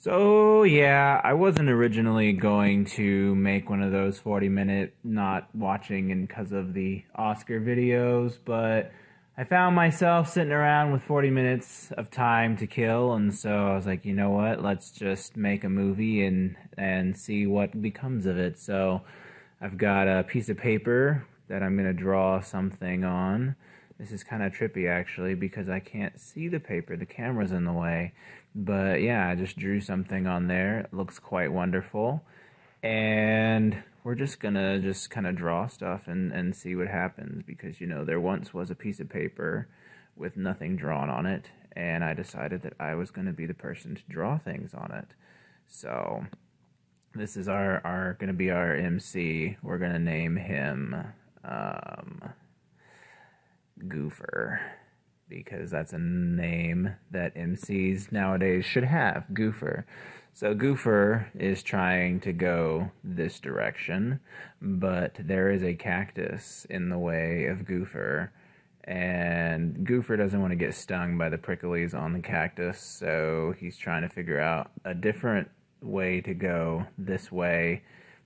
So, yeah, I wasn't originally going to make one of those 40-minute not watching and because of the Oscar videos, but I found myself sitting around with 40 minutes of time to kill, and so I was like, you know what? Let's just make a movie and see what becomes of it. So, I've got a piece of paper that I'm going to draw something on. This is kind of trippy actually because I can't see the paper. The camera's in the way. But yeah, I just drew something on there. It looks quite wonderful. And we're just gonna just kind of draw stuff and see what happens because, you know, there once was a piece of paper with nothing drawn on it, and I decided that I was going to be the person to draw things on it. So this is our going to be our MC. We're going to name him Goofer, because that's a name that MCs nowadays should have, Goofer. So Goofer is trying to go this direction, but there is a cactus in the way of Goofer, and Goofer doesn't want to get stung by the pricklies on the cactus, so he's trying to figure out a different way to go this way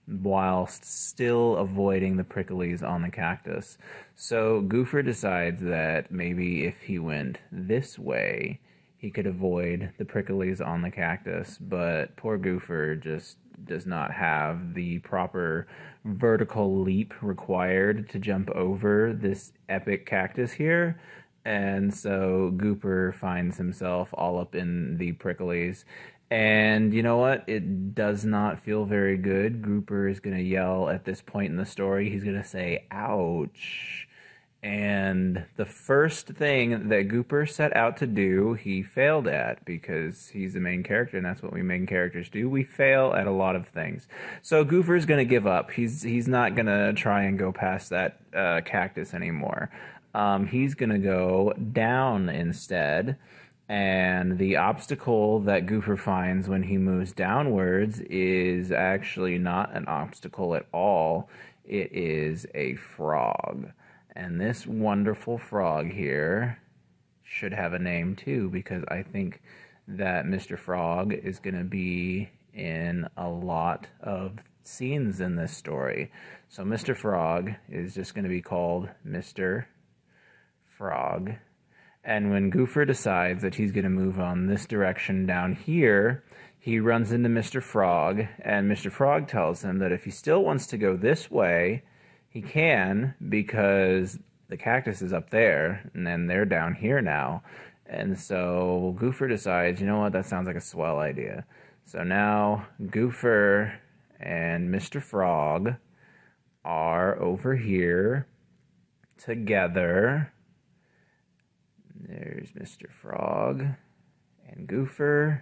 whilst still avoiding the pricklies on the cactus. So Goofer decides that maybe if he went this way, he could avoid the pricklies on the cactus, but poor Goofer just does not have the proper vertical leap required to jump over this epic cactus here. And so Gooper finds himself all up in the pricklies. And you know what? It does not feel very good. Gooper is going to yell at this point in the story. He's going to say, ouch. And the first thing that Gooper set out to do, he failed at, because he's the main character, and that's what we main characters do. We fail at a lot of things. So Goofer's going to give up. He's not going to try and go past that cactus anymore. He's going to go down instead. And the obstacle that Goofer finds when he moves downwards is actually not an obstacle at all. It is a frog. And this wonderful frog here should have a name too, because I think that Mr. Frog is going to be in a lot of scenes in this story. So Mr. Frog is just going to be called Mr. Frog. And when Goofer decides that he's going to move on this direction down here, he runs into Mr. Frog, and Mr. Frog tells him that if he still wants to go this way, he can, because the cactus is up there, and then they're down here now. And so Goofer decides, you know what, that sounds like a swell idea. So now Goofer and Mr. Frog are over here together. There's Mr. Frog and Goofer,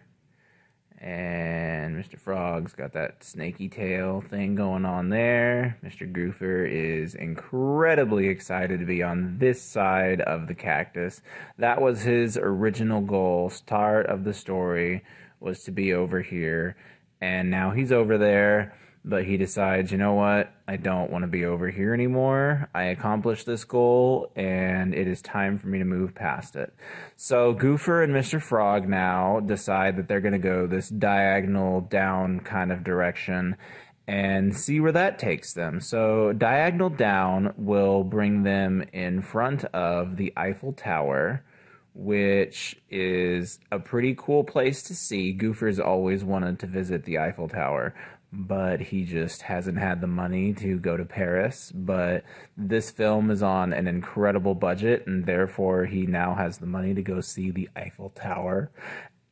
and Mr. Frog's got that snaky tail thing going on there. Mr. Goofer is incredibly excited to be on this side of the cactus. That was his original goal. Start of the story was to be over here, and now he's over there. But he decides, you know what, I don't want to be over here anymore. I accomplished this goal, and it is time for me to move past it. So Goofer and Mr. Frog now decide that they're going to go this diagonal down kind of direction and see where that takes them. So diagonal down will bring them in front of the Eiffel Tower, which is a pretty cool place to see. Goofer's always wanted to visit the Eiffel Tower, but he just hasn't had the money to go to Paris. But this film is on an incredible budget, and therefore he now has the money to go see the Eiffel Tower.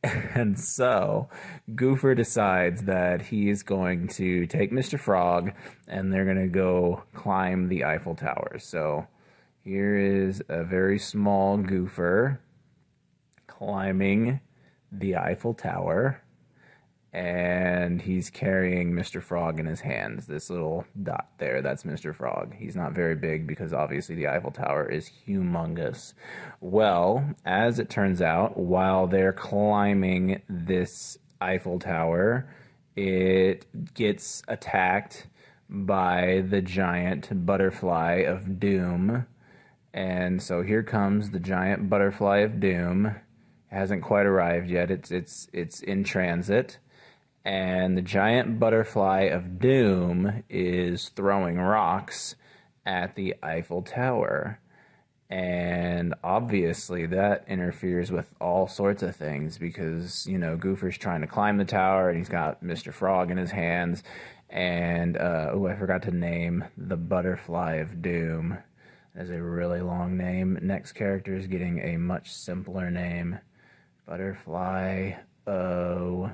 And so Goofer decides that he is going to take Mr. Frog, and they're going to go climb the Eiffel Tower. So here is a very small Goofer climbing the Eiffel Tower. And he's carrying Mr. Frog in his hands. This little dot there, that's Mr. Frog. He's not very big because obviously the Eiffel Tower is humongous. Well, as it turns out, while they're climbing this Eiffel Tower, it gets attacked by the giant butterfly of doom. And so here comes the giant butterfly of doom. It hasn't quite arrived yet. It's in transit. and the giant butterfly of doom is throwing rocks at the Eiffel Tower. And obviously that interferes with all sorts of things because, Goofer's trying to climb the tower and he's got Mr. Frog in his hands. And, I forgot to name the butterfly of doom. That's a really long name. Next character is getting a much simpler name. Butterfly of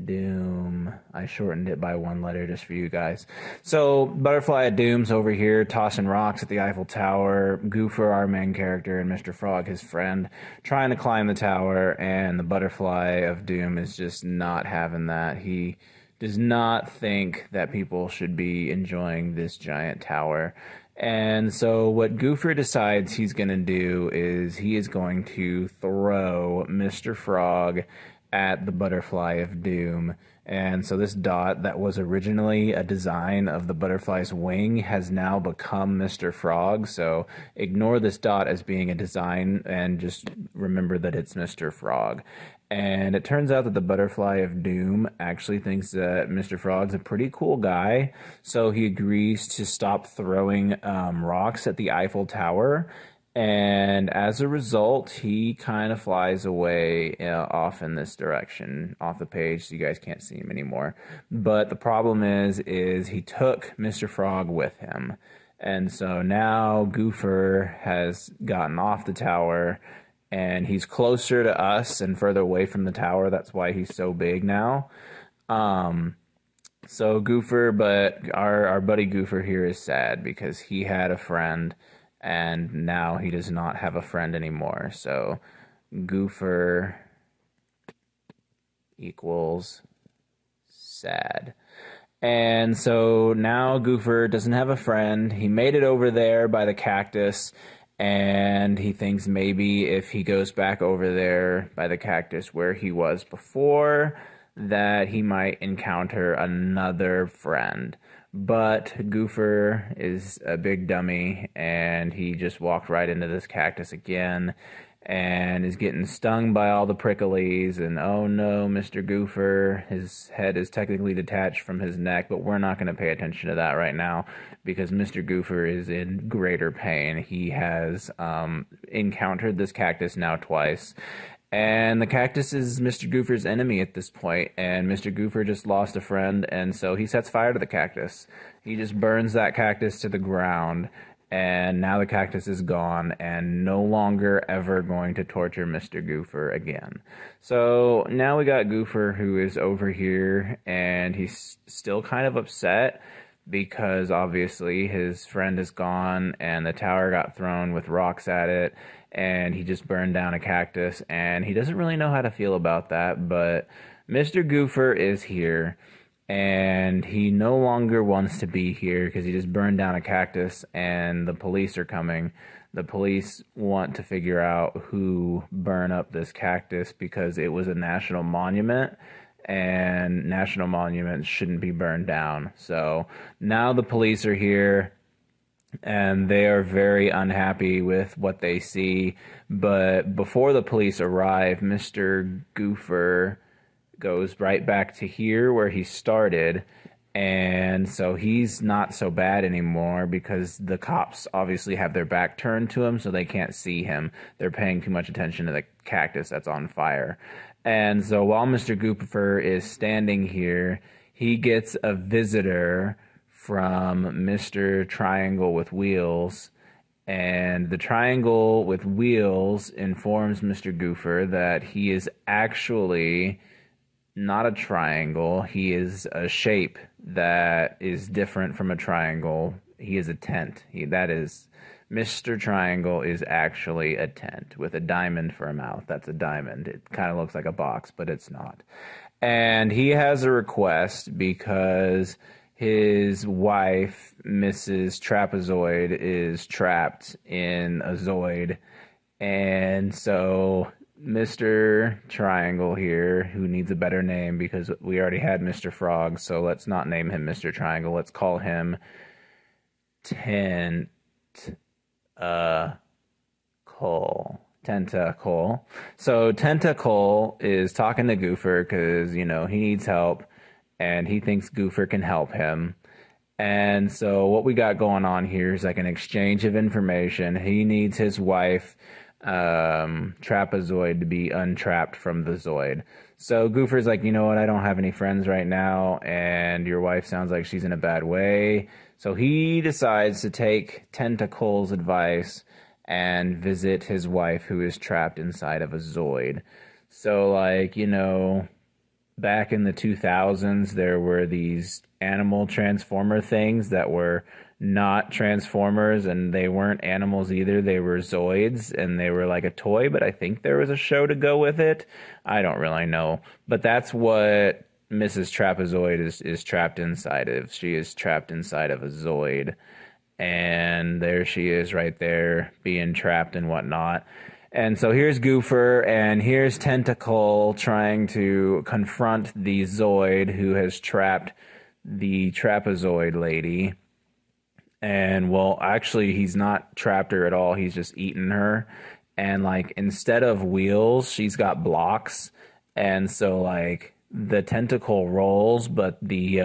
Doom. I shortened it by one letter just for you guys. So, Butterfly of Doom's over here tossing rocks at the Eiffel Tower. Goofer, our main character, and Mr. Frog, his friend, trying to climb the tower, and the Butterfly of Doom is just not having that. He does not think that people should be enjoying this giant tower. And so what Goofer decides he's going to do is he is going to throw Mr. Frog at the Butterfly of Doom. And so this dot that was originally a design of the butterfly's wing has now become Mr. Frog. So ignore this dot as being a design and just remember that it's Mr. Frog. And it turns out that the Butterfly of Doom actually thinks that Mr. Frog's a pretty cool guy. So he agrees to stop throwing rocks at the Eiffel Tower. And as a result, he kind of flies away off in this direction, off the page, so you guys can't see him anymore. But the problem is he took Mr. Frog with him. And so now Goofer has gotten off the tower, and he's closer to us and further away from the tower. That's why he's so big now. So Goofer, but our buddy Goofer here is sad because he had a friend, and now he does not have a friend anymore. So Goofer equals sad. And so now Goofer doesn't have a friend. He made it over there by the cactus, and he thinks maybe if he goes back over there by the cactus where he was before, that he might encounter another friend. But Goofer is a big dummy, and he just walked right into this cactus again and is getting stung by all the pricklies. And oh no, Mr. Goofer, his head is technically detached from his neck, but we're not going to pay attention to that right now because Mr. Goofer is in greater pain. He has encountered this cactus now twice. And the cactus is Mr. Goofer's enemy at this point, and Mr. Goofer just lost a friend, and so he sets fire to the cactus. He just burns that cactus to the ground, and now the cactus is gone and no longer ever going to torture Mr. Goofer again. So now we got Goofer who is over here, and he's still kind of upset because obviously his friend is gone and the tower got thrown with rocks at it, and he just burned down a cactus, and he doesn't really know how to feel about that. But Mr. Goofer is here, and he no longer wants to be here because he just burned down a cactus, and the police are coming. The police want to figure out who burned up this cactus because it was a national monument, and national monuments shouldn't be burned down. So now the police are here, and they are very unhappy with what they see. But before the police arrive, Mr. Goofer goes right back to here where he started, and so he's not so bad anymore because the cops obviously have their back turned to him, so they can't see him. They're paying too much attention to the cactus that's on fire. And so while Mr. Goofer is standing here, he gets a visitor from Mr. Triangle with Wheels, and the Triangle with Wheels informs Mr. Goofer that he is actually not a triangle. He is a shape that is different from a triangle. He is a tent. That is, Mr. Triangle is actually a tent with a diamond for a mouth. That's a diamond. It kind of looks like a box, but it's not. And he has a request because his wife, Mrs. Trapezoid, is trapped in a Zoid. And so Mr. Triangle here, who needs a better name because we already had Mr. Frog, so let's not name him Mr. Triangle. Let's call him Tentacle. So Tentacle is talking to Goofer because, he needs help. and he thinks Goofer can help him. And so what we got going on here is like an exchange of information. He needs his wife, Trapezoid, to be untrapped from the Zoid. So Goofer's like, you know what, I don't have any friends right now, and your wife sounds like she's in a bad way. So he decides to take Tentacle's advice and visit his wife, who is trapped inside of a Zoid. So, like, you know, back in the 2000s, there were these animal transformer things that were not transformers, and they weren't animals either. They were Zoids, and they were like a toy, but I think there was a show to go with it. I don't really know. But that's what Mrs. Trapezoid is trapped inside of. She is trapped inside of a Zoid. And there she is right there being trapped and whatnot. And so here's Goofer, and here's Tentacle trying to confront the Zoid who has trapped the Trapezoid lady. And, well, actually, he's not trapped her at all. He's just eaten her. And, like, instead of wheels, she's got blocks. And so, like, the tentacle rolls, but the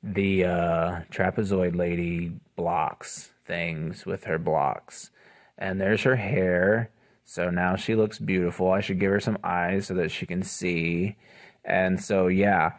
Trapezoid lady blocks things with her blocks. And there's her hair. So now she looks beautiful. I should give her some eyes so that she can see. And so, yeah.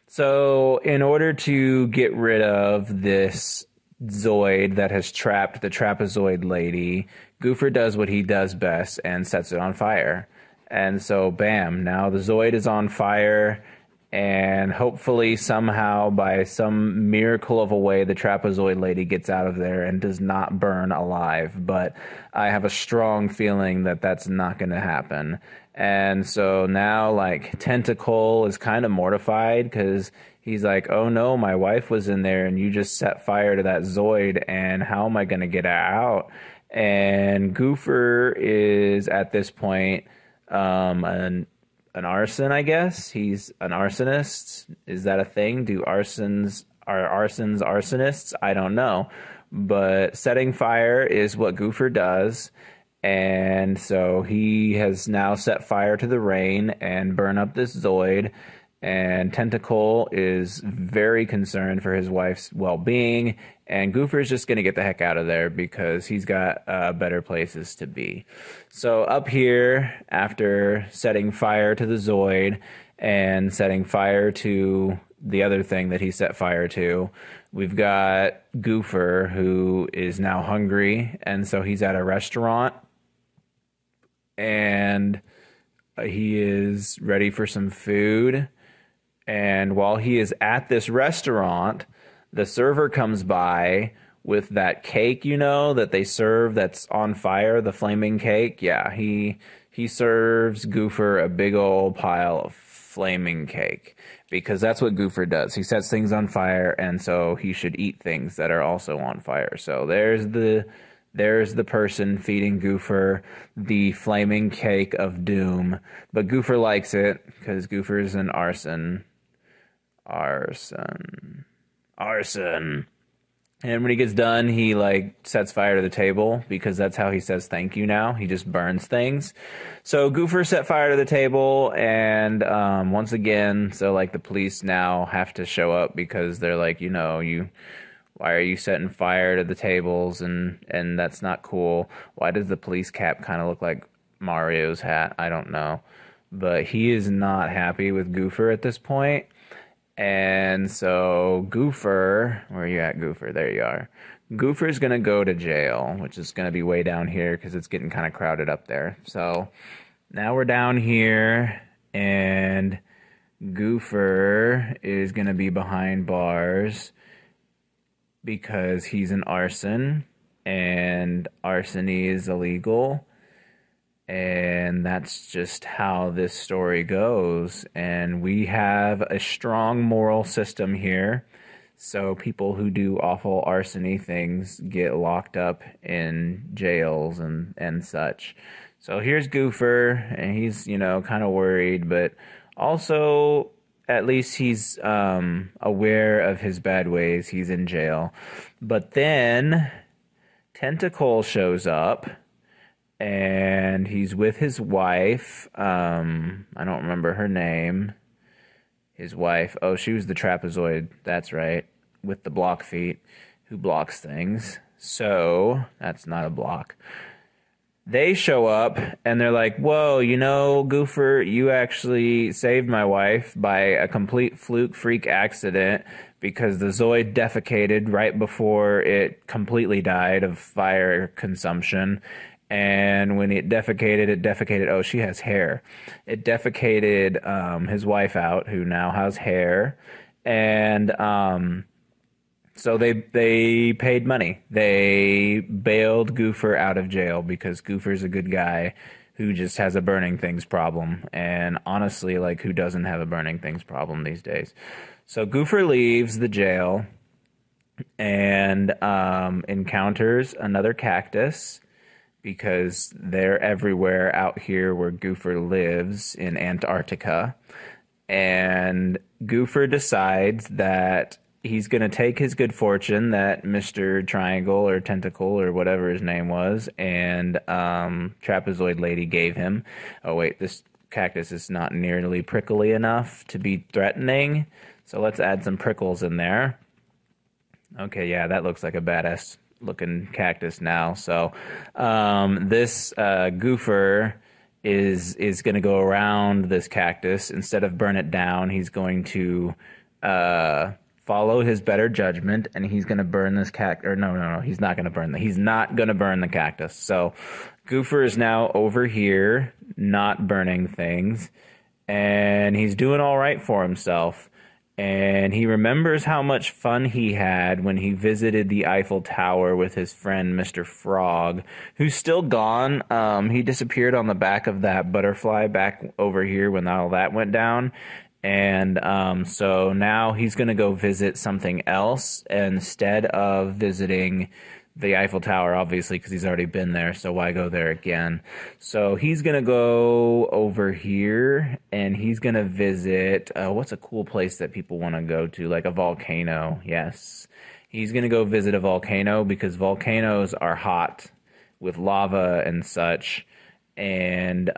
So in order to get rid of this Zoid that has trapped the Trapezoid lady, Goofer does what he does best and sets it on fire. And so, bam, now the Zoid is on fire. And hopefully somehow by some miracle of a way, the Trapezoid lady gets out of there and does not burn alive. But I have a strong feeling that that's not going to happen. And so now, like, Tentacle is kind of mortified because he's like, oh no, my wife was in there and you just set fire to that Zoid, and how am I going to get out? And Goofer is at this point an arson, I guess. He's an arsonist. Is that a thing? Are arsons arsonists? I don't know. But setting fire is what Goofer does. And so he has now set fire to the rain and burn up this Zoid. And Tentacle is very concerned for his wife's well-being. And Goofer is just going to get the heck out of there because he's got better places to be. So up here, after setting fire to the Zoid and setting fire to the other thing that he set fire to, we've got Goofer, who is now hungry. And so he's at a restaurant. And he is ready for some food. And while he is at this restaurant, the server comes by with that cake, you know, that they serve that's on fire, the flaming cake. Yeah, he serves Goofer a big old pile of flaming cake because that's what Goofer does. He sets things on fire, and so he should eat things that are also on fire. So there's the person feeding Goofer the flaming cake of doom. But Goofer likes it because Goofer is an arson. And when he gets done, he like sets fire to the table because that's how he says thank you now. He just burns things. So Goofer set fire to the table, and once again, so like the police now have to show up because they're like, you know, why are you setting fire to the tables, and that's not cool. Why does the police cap kind of look like Mario's hat? I don't know. But he is not happy with Goofer at this point. And so Goofer, where are you at, Goofer? There you are. Goofer is going to go to jail, which is going to be way down here because it's getting kind of crowded up there. So now we're down here, and Goofer is going to be behind bars because he's an arson, and arsony is illegal. And that's just how this story goes. And we have a strong moral system here. So people who do awful arsony things get locked up in jails and such. So here's Goofer, and he's, you know, kind of worried, but also at least he's aware of his bad ways. He's in jail. But then Tentacle shows up. And he's with his wife. I don't remember her name. his wife. Oh, she was the trapezoid. That's right. With the block feet, who blocks things. So that's not a block. They show up and they're like, whoa, you know, Goofer, you actually saved my wife by a complete fluke freak accident because the Zoid defecated right before it completely died of fire consumption. And when it defecated, oh, she has hair. It defecated his wife out, who now has hair. And so they paid money. They bailed Goofer out of jail because Goofer's a good guy who just has a burning things problem. And honestly, like, who doesn't have a burning things problem these days? So Goofer leaves the jail and encounters another cactus because they're everywhere out here where Goofer lives in Antarctica. And Goofer decides that he's going to take his good fortune that Mr. Triangle or Tentacle or whatever his name was and Trapezoid Lady gave him. Oh, wait, this cactus is not nearly prickly enough to be threatening. So let's add some prickles in there. Okay, yeah, that looks like a badass looking cactus now. So this Goofer is going to go around this cactus. Instead of burn it down, he's going to follow his better judgment, and he's going to burn this cactus. Or no, he's not going to burn he's not going to burn the cactus. So Goofer is now over here, not burning things, and he's doing all right for himself. And he remembers how much fun he had when he visited the Eiffel Tower with his friend Mr. Frog, who's still gone. He disappeared on the back of that butterfly back over here when all that went down. And so now he's going to go visit something else instead of visiting the Eiffel Tower, obviously, because he's already been there, so why go there again? So he's going to go over here, and he's going to visit, what's a cool place that people want to go to? Like a volcano, yes. He's going to go visit a volcano because volcanoes are hot with lava and such, and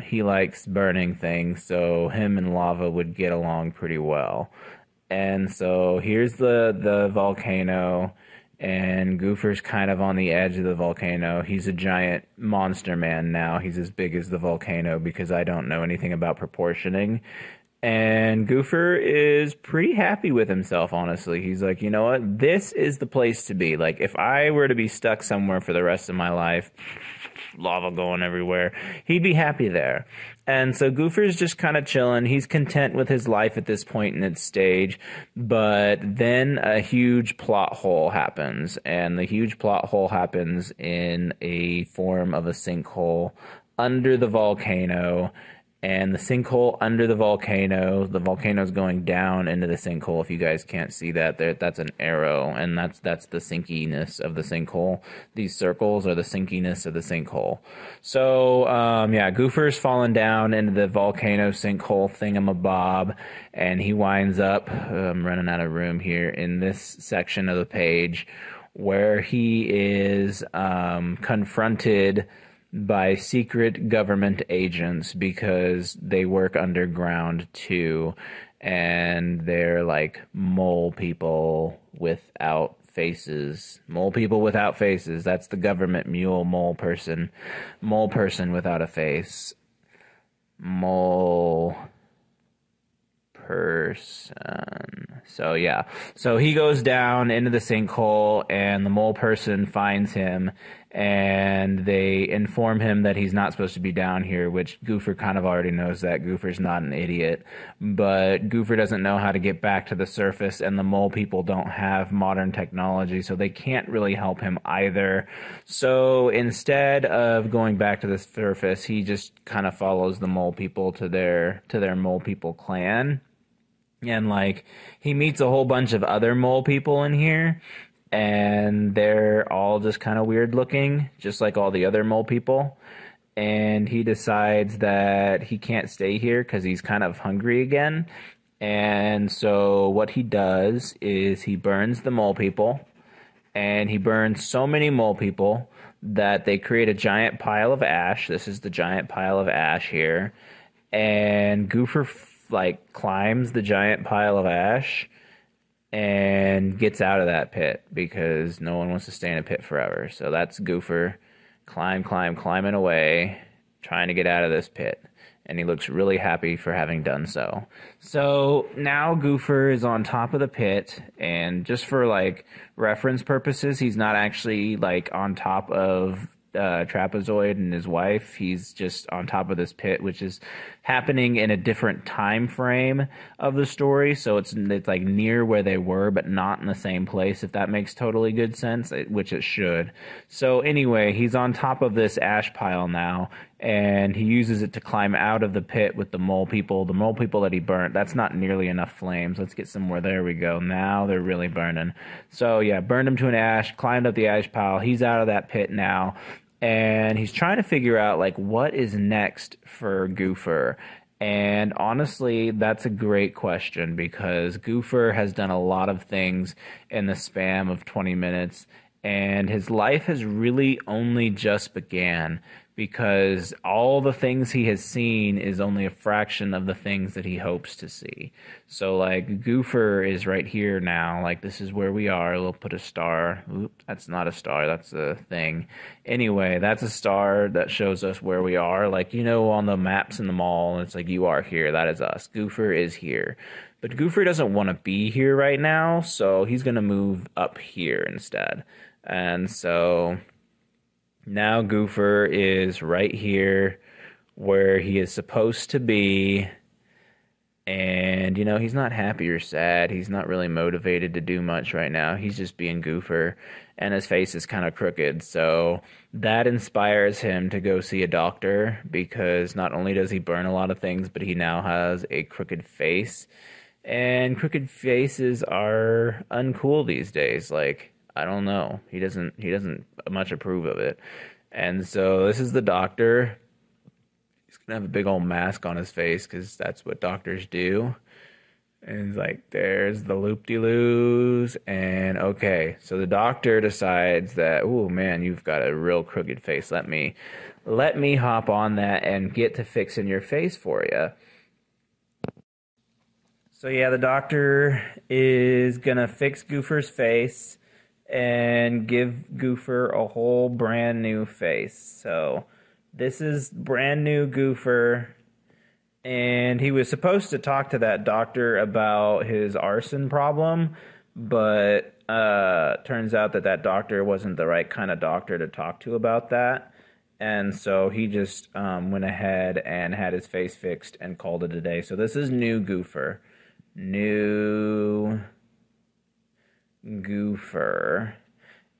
he likes burning things, so him and lava would get along pretty well. And so here's the volcano, and Goofer's kind of on the edge of the volcano. He's a giant monster man now. He's as big as the volcano because I don't know anything about proportioning. And Goofer is pretty happy with himself, honestly. He's like, you know what? This is the place to be. Like, if I were to be stuck somewhere for the rest of my life, lava going everywhere, he'd be happy there. And so Goofer's just kind of chilling. He's content with his life at this point in its stage. But then a huge plot hole happens. And the huge plot hole happens in a form of a sinkhole under the volcano. And the sinkhole under the volcano's going down into the sinkhole. If you guys can't see that, that's an arrow, and that's the sinkiness of the sinkhole. These circles are the sinkiness of the sinkhole. So, yeah, Goofer's fallen down into the volcano sinkhole thingamabob, and he winds up, I'm running out of room here, in this section of the page, where he is confronted by secret government agents because they work underground too, and they're like mole people without faces. Mole people without faces. That's the government mule mole person. Mole person without a face. Mole person. So yeah. So he goes down into the sinkhole, and the mole person finds him, and they inform him that he's not supposed to be down here, which Goofer kind of already knows that. Goofer's not an idiot, but Goofer doesn't know how to get back to the surface, and the mole people don't have modern technology, so they can't really help him either. So instead of going back to the surface, he just kind of follows the mole people to their mole people clan. And like, he meets a whole bunch of other mole people in here, and they're all just kind of weird looking, just like all the other mole people. And he decides that he can't stay here because he's kind of hungry again. And so what he does is he burns the mole people, and he burns so many mole people that they create a giant pile of ash. This is the giant pile of ash here. And Goofer like climbs the giant pile of ash and gets out of that pit because no one wants to stay in a pit forever. So that's Goofer climbing away, trying to get out of this pit. And he looks really happy for having done so. So now Goofer is on top of the pit, and just for like reference purposes, he's not actually like on top of Trapezoid and his wife. He's just on top of this pit, which is happening in a different time frame of the story. So it's like near where they were, but not in the same place, if that makes totally good sense, which it should. So anyway, he's on top of this ash pile now, and he uses it to climb out of the pit with the mole people that he burnt. That's not nearly enough flames. Let's get some more. There we go. Now they're really burning. So yeah, burned him to an ash, climbed up the ash pile. He's out of that pit now. And he's trying to figure out, like, what is next for Goofer. And honestly, that's a great question, because Goofer has done a lot of things in the span of 20 minutes. And his life has really only just began, because all the things he has seen is only a fraction of the things that he hopes to see. So, like, Goofer is right here now. Like, this is where we are. We'll put a star. Oops, that's not a star. That's a thing. Anyway, that's a star that shows us where we are. Like, you know, on the maps in the mall, it's like, you are here. That is us. Goofer is here. But Goofer doesn't want to be here right now, so he's going to move up here instead. And so now Goofer is right here where he is supposed to be. And, you know, he's not happy or sad. He's not really motivated to do much right now. He's just being Goofer. And his face is kind of crooked. So that inspires him to go see a doctor, because not only does he burn a lot of things, but he now has a crooked face. And crooked faces are uncool these days. Like, I don't know. He doesn't much approve of it. And so this is the doctor. He's going to have a big old mask on his face, because that's what doctors do. And he's like, there's the loop-de-loos. And okay, so the doctor decides that, oh man, you've got a real crooked face. Let me hop on that and get to fixing your face for you. So yeah, the doctor is going to fix Goofer's face and give Goofer a whole brand new face. So this is brand new Goofer, and he was supposed to talk to that doctor about his arson problem, but turns out that doctor wasn't the right kind of doctor to talk to about that. And so he just went ahead and had his face fixed and called it a day. So this is new Goofer. New Goofer.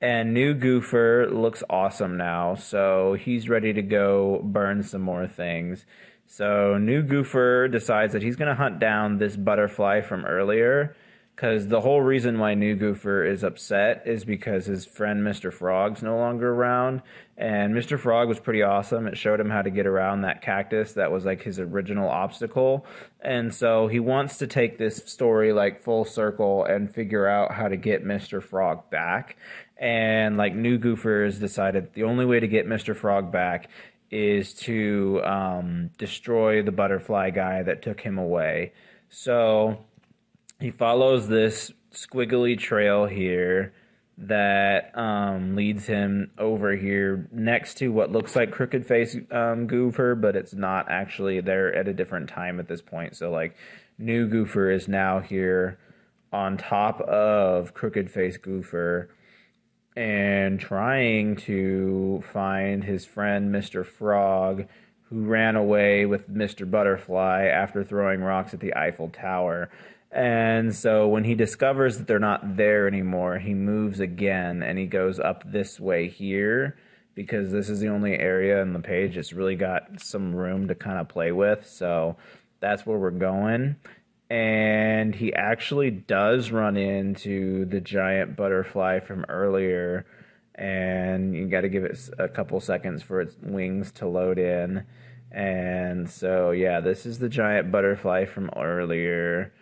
And new Goofer looks awesome now, so he's ready to go burn some more things. So new Goofer decides that he's going to hunt down this butterfly from earlier, because the whole reason why new Goofer is upset is because his friend Mr. Frog's no longer around. And Mr. Frog was pretty awesome. It showed him how to get around that cactus that was like his original obstacle. And so he wants to take this story like full circle and figure out how to get Mr. Frog back. And like new Goofer has decided the only way to get Mr. Frog back is to destroy the butterfly guy that took him away. So he follows this squiggly trail here that leads him over here next to what looks like Crooked Face Goofer, but it's not actually. They're at a different time at this point. So like new Goofer is now here on top of Crooked Face Goofer and trying to find his friend Mr. Frog, who ran away with Mr. Butterfly after throwing rocks at the Eiffel Tower. And so when he discovers that they're not there anymore, he moves again, and he goes up this way here, because this is the only area in the page that's really got some room to kind of play with. So that's where we're going. And he actually does run into the giant butterfly from earlier, and you got to give it a couple seconds for its wings to load in. And so yeah, this is the giant butterfly from earlier.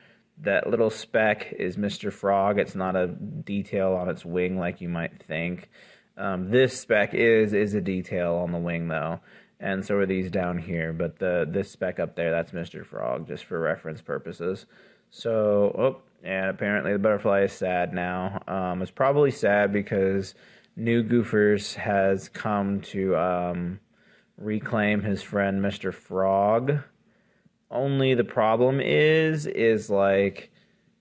That little speck is Mr. Frog. It's not a detail on its wing like you might think. This speck is a detail on the wing though. and so are these down here. But this speck up there, that's Mr. Frog, just for reference purposes. So, and apparently the butterfly is sad now. It's probably sad because New Goofers has come to reclaim his friend Mr. Frog. Only the problem is like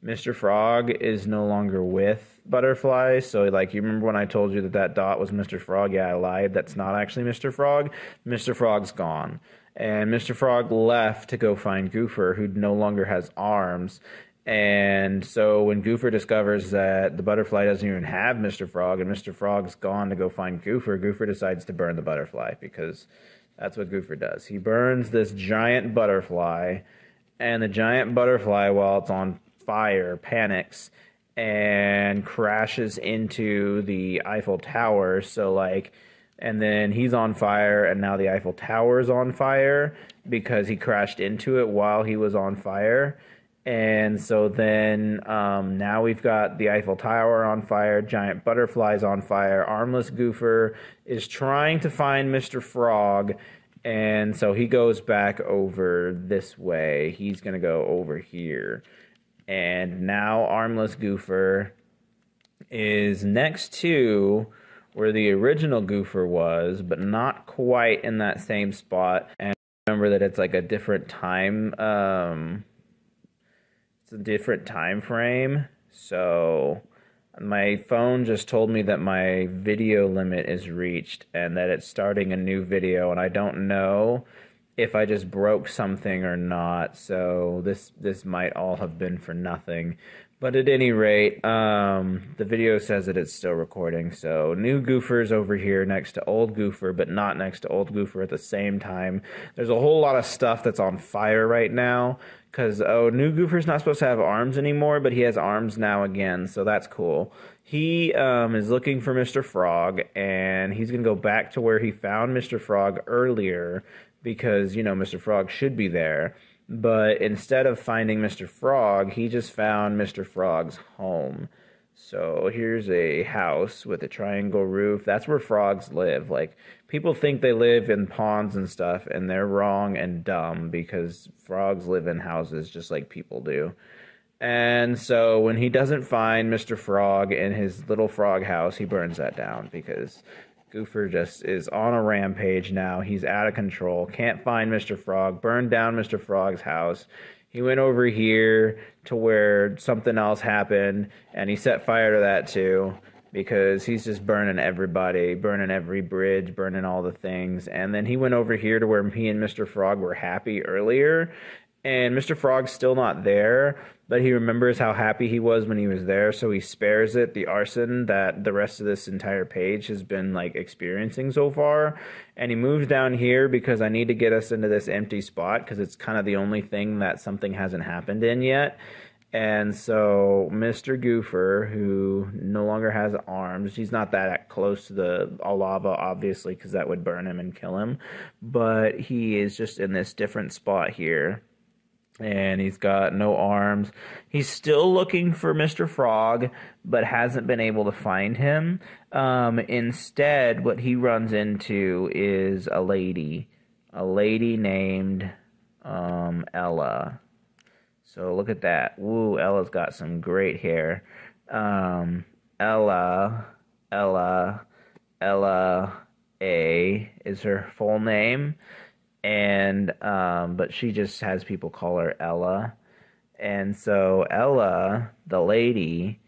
Mr. Frog is no longer with Butterfly. So, like, you remember when I told you that dot was Mr. Frog? Yeah, I lied. That's not actually Mr. Frog. Mr. Frog's gone. And Mr. Frog left to go find Goofer, who no longer has arms. And so when Goofer discovers that the butterfly doesn't even have Mr. Frog, and Mr. Frog's gone to go find Goofer, Goofer decides to burn the butterfly, because that's what Goofer does. He burns this giant butterfly, and the giant butterfly, while it's on fire, panics and crashes into the Eiffel Tower. So, like, and then he's on fire, and now the Eiffel Tower is on fire because he crashed into it while he was on fire. And so then now we've got the Eiffel Tower on fire, giant butterflies on fire, armless Goofer is trying to find Mr. Frog, and so he goes back over this way. He's going to go over here. And now armless Goofer is next to where the original Goofer was, but not quite in that same spot. And remember that it's like a different time, it's a different time frame. So my phone just told me that my video limit is reached and that it's starting a new video, and I don't know if I just broke something or not. So this might all have been for nothing. But at any rate, the video says that it's still recording. So new Goofer's over here next to old Goofer, but not next to old Goofer at the same time. There's a whole lot of stuff that's on fire right now, because, new Goofer's not supposed to have arms anymore, but he has arms now again, so that's cool. He is looking for Mr. Frog, and he's going to go back to where he found Mr. Frog earlier, because, Mr. Frog should be there. But instead of finding Mr. Frog, he just found Mr. Frog's home. So here's a house with a triangle roof. That's where frogs live. Like, people think they live in ponds and stuff, and they're wrong and dumb, because frogs live in houses just like people do. And so when he doesn't find Mr. Frog in his little frog house, he burns that down, because Goofer just is on a rampage now. He's out of control. Can't find Mr. Frog. Burned down Mr. Frog's house. He went over here to where something else happened, and he set fire to that too, because he's just burning everybody, burning every bridge, burning all the things. And then he went over here to where he and Mr. Frog were happy earlier, and Mr. Frog's still not there, but he remembers how happy he was when he was there, so he spares it the arson that the rest of this entire page has been, like, experiencing so far. And he moves down here because I need to get us into this empty spot, because it's kind of the only thing that something hasn't happened in yet. And so Mr. Goofer, who no longer has arms, he's not that close to the lava, obviously, because that would burn him and kill him, but he is just in this different spot here. And he's got no arms. He's still looking for Mr. Frog, but hasn't been able to find him. Instead, what he runs into is a lady named Ella. So look at that. Woo, Ella's got some great hair. Ella A is her full name. And but she just has people call her Ella. And so Ella, the lady,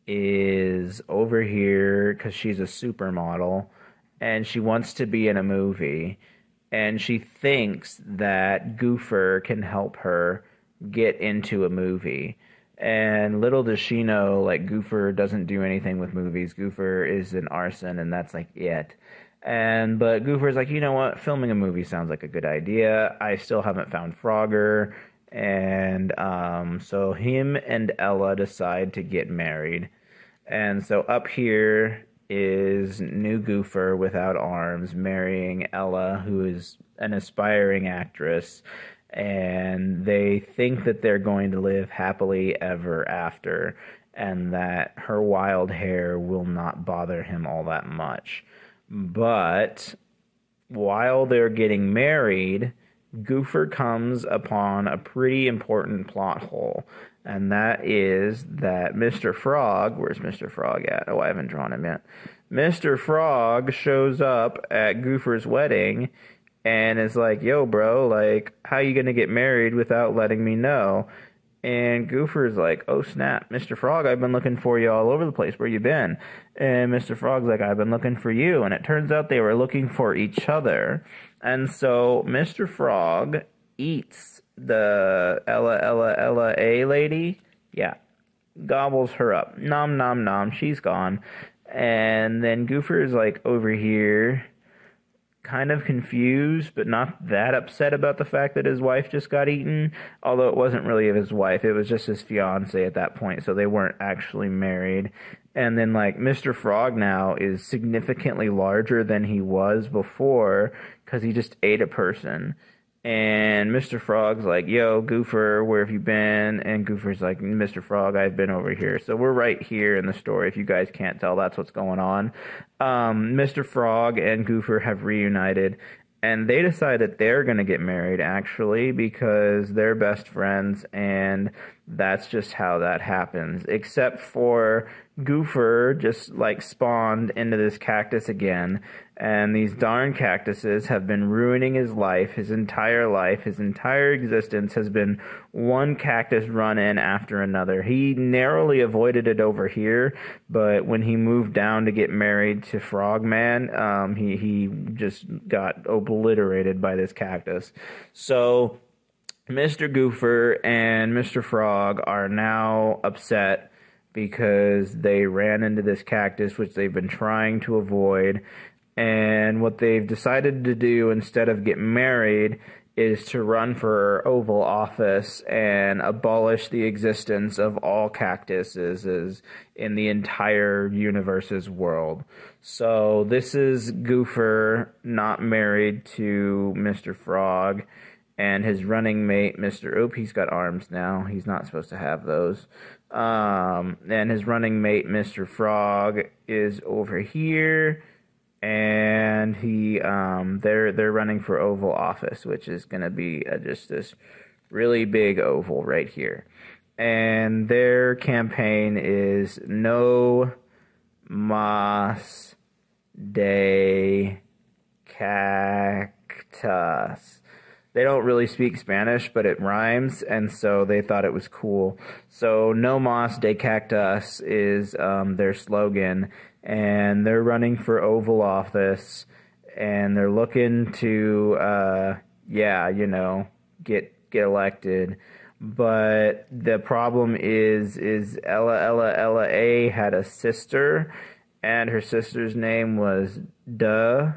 is over here because she's a supermodel, and she wants to be in a movie, and she thinks that Goofer can help her get into a movie. And little does she know, like, Goofer doesn't do anything with movies. Goofer is an arson, and that's like it. But Goofer's like, you know what, filming a movie sounds like a good idea. I still haven't found Frogger. And so him and Ella decide to get married. And so up here is new Goofer without arms marrying Ella, who is an aspiring actress. And they think that they're going to live happily ever after, and that her wild hair will not bother him all that much. But while they're getting married, Goofer comes upon a pretty important plot hole. And that is that Mr. Frog, where's Mr. Frog at? Oh, I haven't drawn him yet. Mr. Frog shows up at Goofer's wedding and is like, yo, bro, like, how you gonna get married without letting me know? And Goofer's like, oh, snap, Mr. Frog, I've been looking for you all over the place. Where you been? And Mr. Frog's like, I've been looking for you. And it turns out they were looking for each other. And so Mr. Frog eats the Ella A lady. Yeah, gobbles her up. Nom, nom, nom. She's gone. And then Goofer's like over here, kind of confused, but not that upset about the fact that his wife just got eaten. Although it wasn't really his wife, it was just his fiance at that point, so they weren't actually married. And then, like, Mr. Frog now is significantly larger than he was before because he just ate a person. And Mr. Frog's like, yo, Goofer, where have you been? And Goofer's like, Mr. Frog, I've been over here. So we're right here in the story. If you guys can't tell, that's what's going on. Mr. Frog and Goofer have reunited. And they decide that they're going to get married, actually, because they're best friends, and that's just how that happens. Except for Goofer just, like, spawned into this cactus again, and these darn cactuses have been ruining his life, his entire existence has been one cactus run-in after another. He narrowly avoided it over here, but when he moved down to get married to Frogman, he just got obliterated by this cactus. So Mr. Goofer and Mr. Frog are now upset because they ran into this cactus, which they've been trying to avoid. And what they've decided to do instead of get married is to run for Oval Office and abolish the existence of all cactuses in the entire universe's world. So this is Goofer not married to Mr. Frog, and his running mate, Mr. Oop, he's got arms now. He's not supposed to have those. And his running mate, Mr. Frog, is over here. And they're running for Oval Office, which is going to be just this really big oval right here. And their campaign is No Mas de Cactus. They don't really speak Spanish, but it rhymes, and so they thought it was cool. So No Mas de Cactus is their slogan, and they're running for Oval Office, and they're looking to, get elected. But the problem is Ella A had a sister, and her sister's name was Duh.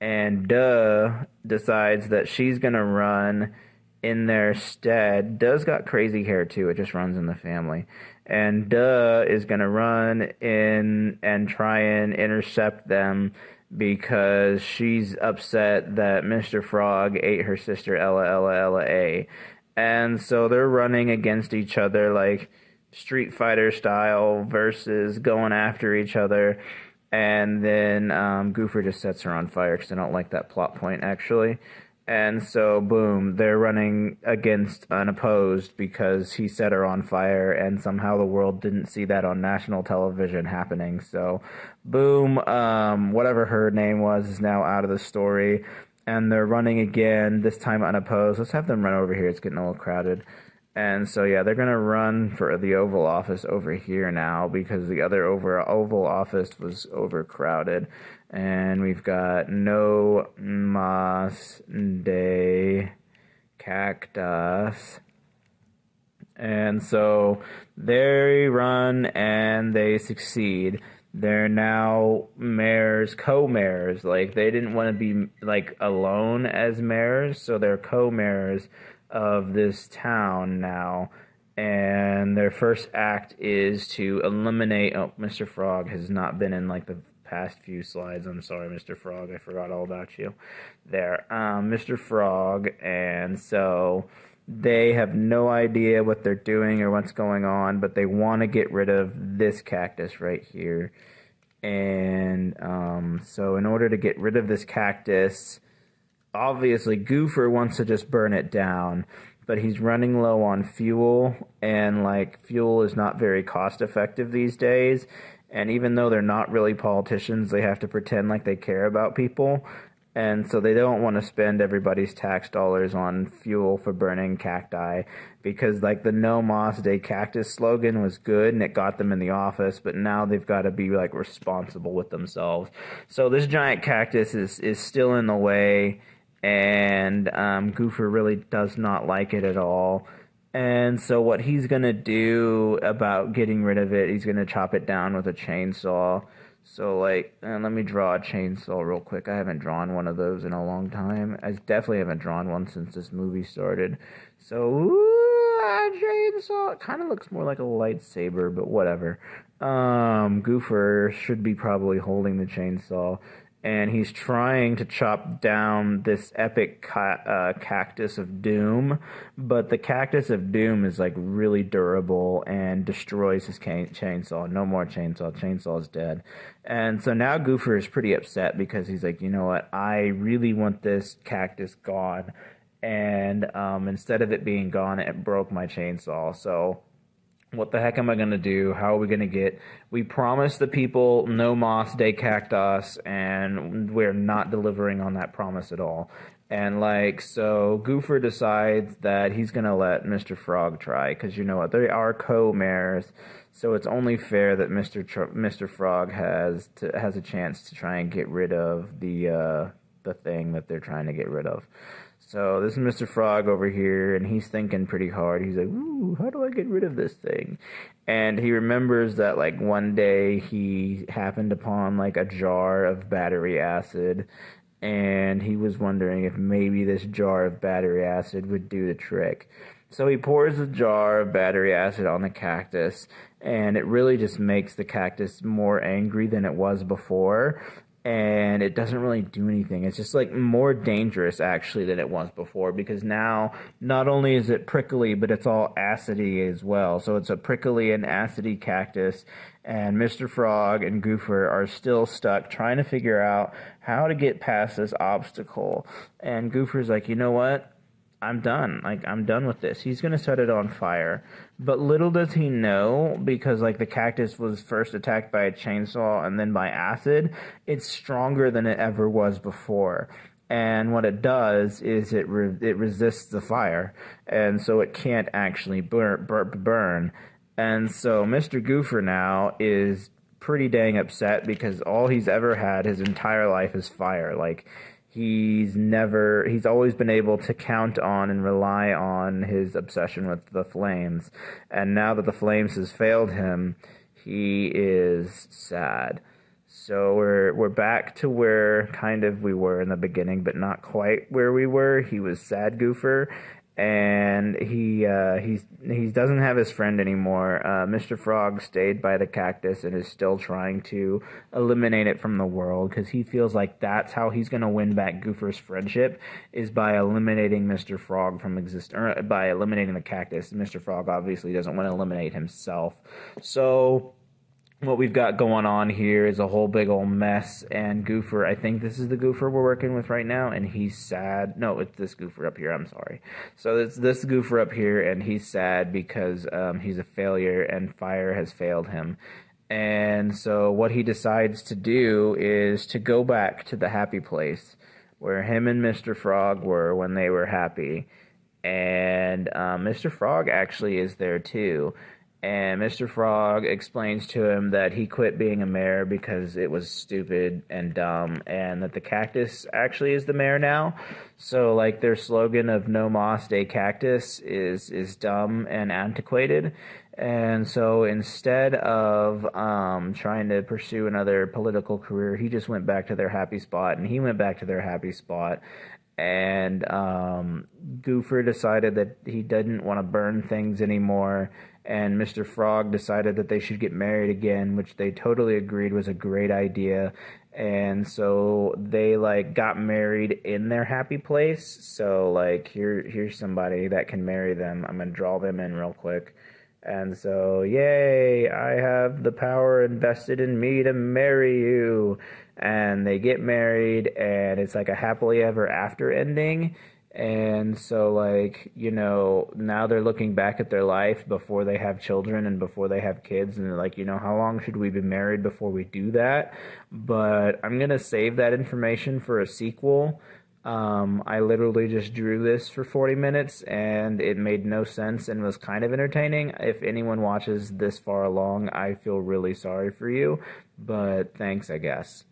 And Duh decides that she's going to run in their stead. Duh's got crazy hair, too. It just runs in the family. And Duh is going to run in and try and intercept them because she's upset that Mr. Frog ate her sister, Ella A. And so they're running against each other like Street Fighter style versus going after each other. And then Goofer just sets her on fire because I don't like that plot point, actually. And so, boom, they're running against unopposed because he set her on fire, and somehow the world didn't see that on national television happening. So, boom, whatever her name was is now out of the story. And they're running again, this time unopposed. Let's have them run over here. It's getting a little crowded. And so, yeah, they're going to run for the Oval Office over here now because the other Oval Office was overcrowded. And we've got No Mas de Cactus. And so they run and they succeed. They're now mayors, co-mayors. Like, they didn't want to be, like, alone as mayors, so they're co-mayors of this town now, and their first act is to eliminate. Oh, Mr. Frog has not been in like the past few slides. I'm sorry, Mr. Frog, I forgot all about you there. Mr. Frog, and so they have no idea what they're doing or what's going on, but they want to get rid of this cactus right here. And so in order to get rid of this cactus, obviously Goofer wants to just burn it down, but he's running low on fuel, and like fuel is not very cost effective these days. And even though they're not really politicians, they have to pretend like they care about people. And so they don't want to spend everybody's tax dollars on fuel for burning cacti, because like the No Moss Day Cactus slogan was good and it got them in the office, but now they've got to be like responsible with themselves. So this giant cactus is still in the way, and Goofer really does not like it at all. And so what he's going to do about getting rid of it, he's going to chop it down with a chainsaw. So, like, let me draw a chainsaw real quick. I haven't drawn one of those in a long time. I definitely haven't drawn one since this movie started. So, a chainsaw. It kind of looks more like a lightsaber, but whatever. Goofer should be probably holding the chainsaw. And he's trying to chop down this epic cactus of doom, but the cactus of doom is like really durable and destroys his chainsaw. No more chainsaw. Chainsaw is dead. And so now Goofer is pretty upset because he's like, you know what? I really want this cactus gone. And instead of it being gone, it broke my chainsaw. So what the heck am I going to do? How are we going to get... We promised the people no Moss Day Cactus, and we're not delivering on that promise at all. And, like, so Goofer decides that he's going to let Mr. Frog try, because you know what? They are co-mayors, so it's only fair that Mr. Frog has a chance to try and get rid of the thing that they're trying to get rid of. So this is Mr. Frog over here, and he's thinking pretty hard. He's like, ooh, how do I get rid of this thing? And he remembers that, like, one day he happened upon, like, a jar of battery acid, and he was wondering if maybe this jar of battery acid would do the trick. So he pours a jar of battery acid on the cactus, and it really just makes the cactus more angry than it was before. And it doesn't really do anything. It's just like more dangerous actually than it was before, because now not only is it prickly, but it's all acidy as well. So it's a prickly and acidy cactus, and Mr. Frog and Goofer are still stuck trying to figure out how to get past this obstacle. And Goofer's like, you know what? I'm done. Like, I'm done with this. He's going to set it on fire. But little does he know, because, like, the cactus was first attacked by a chainsaw and then by acid, it's stronger than it ever was before. And what it does is it resists the fire, and so it can't actually burn. And so Mr. Goofer now is pretty dang upset, because all he's ever had his entire life is fire. Like, he's always been able to count on and rely on his obsession with the flames. And now that the flames has failed him, he is sad. So we're back to where kind of we were in the beginning, but not quite where we were. He was sad Goofer, and he doesn't have his friend anymore. Mr. Frog stayed by the cactus and is still trying to eliminate it from the world, because he feels like that's how he's going to win back Goofer's friendship, is by eliminating Mr. Frog from or by eliminating the cactus. Mr. Frog obviously doesn't want to eliminate himself. So what we've got going on here is a whole big old mess, and Goofer, I think this is the Goofer we're working with right now, and he's sad. No, it's this Goofer up here, I'm sorry. So it's this Goofer up here, and he's sad because he's a failure, and fire has failed him. And so what he decides to do is to go back to the happy place where him and Mr. Frog were when they were happy. And Mr. Frog actually is there too. And Mr. Frog explains to him that he quit being a mayor because it was stupid and dumb, and that the cactus actually is the mayor now. So, like, their slogan of No Moss Day Cactus is dumb and antiquated. And so instead of trying to pursue another political career, he just went back to their happy spot, and he went back to their happy spot. And Goofer decided that he didn't want to burn things anymore, and Mr. Frog decided that they should get married again, which they totally agreed was a great idea. And so they, like, got married in their happy place. So, like, here's somebody that can marry them. I'm gonna draw them in real quick. And so, yay, I have the power invested in me to marry you. And they get married, and it's like a happily ever after ending. And so, like, now they're looking back at their life before they have children and before they have kids, and they're like, how long should we be married before we do that? But I'm going to save that information for a sequel. I literally just drew this for 40 minutes and it made no sense and was kind of entertaining. If anyone watches this far along, I feel really sorry for you, but thanks, I guess.